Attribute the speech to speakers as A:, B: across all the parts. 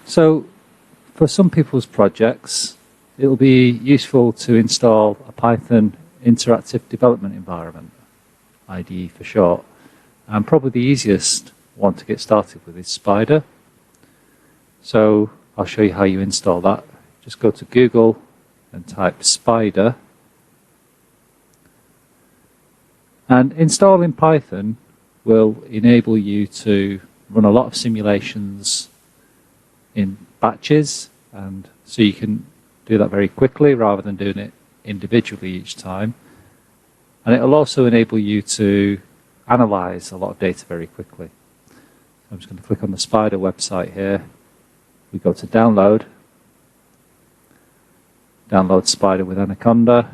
A: So for some people's projects, it will be useful to install a Python interactive development environment, IDE for short. And probably the easiest one to get started with is Spyder. So I'll show you how you install that. Just go to Google and type Spyder. And installing Python will enable you to run a lot of simulations in batches, and so you can do that very quickly rather than doing it individually each time. And it will also enable you to analyze a lot of data very quickly. I'm just going to click on the Spyder website here. We go to download Spyder with Anaconda,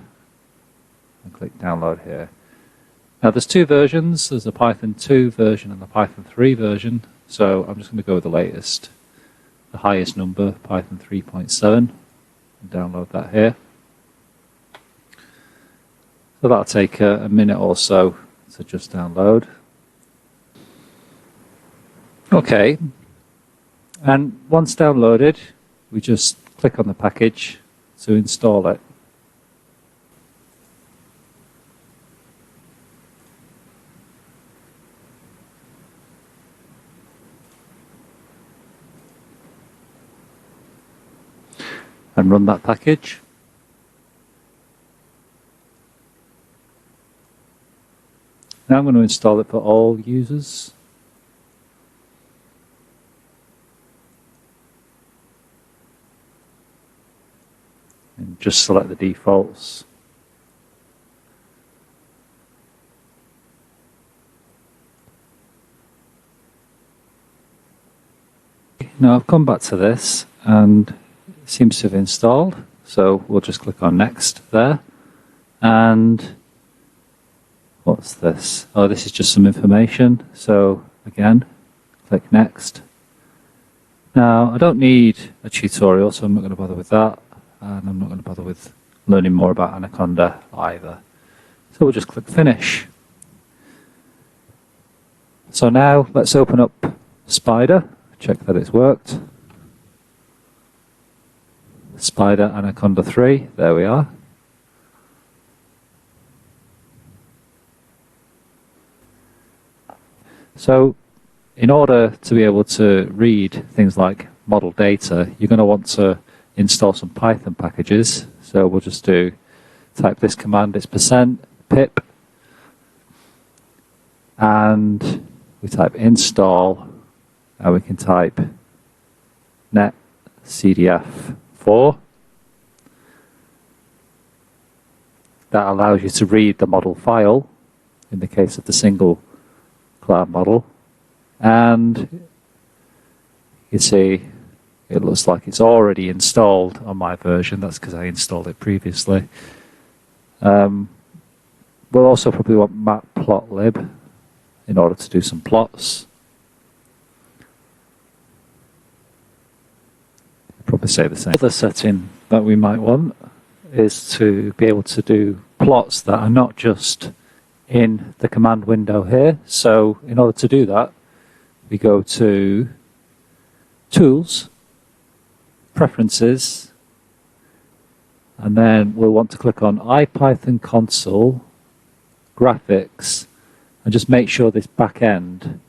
A: and click download here. Now there's two versions, there's a Python 2 version and the Python 3 version, so I'm just going to go with the latest, the highest number, Python 3.7, and download that here. So that'll take a minute or so to just download. Okay, and once downloaded, we just click on the package to install it. And run that package. Now I'm going to install it for all users. And just select the defaults. Now I've come back to this and it seems to have installed, so we'll just click on next there. And what's this? Oh, this is just some information. So again, click next. Now I don't need a tutorial, so I'm not going to bother with that, and I'm not going to bother with learning more about Anaconda either. So we'll just click finish. So now let's open up Spyder, check that it's worked. Spyder Anaconda 3, there we are. So in order to be able to read things like model data, you're going to want to install some Python packages. So we'll just type this command, it's %pip, and we type install, and we can type net cdf 4. That allows you to read the model file in the case of the single cloud model, and you see it looks like it's already installed on my version. That's because I installed it previously. We'll also probably want matplotlib in order to do some plots. Probably say the same. Other setting that we might want is to be able to do plots that are not just in the command window here. So in order to do that, we go to Tools, Preferences, and then we'll want to click on IPython Console, Graphics, and just make sure this back end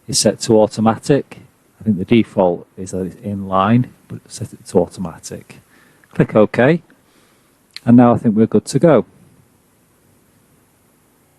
A: is set to automatic. I think the default is that it's inline, but set it to automatic. Click OK, and now I think we're good to go.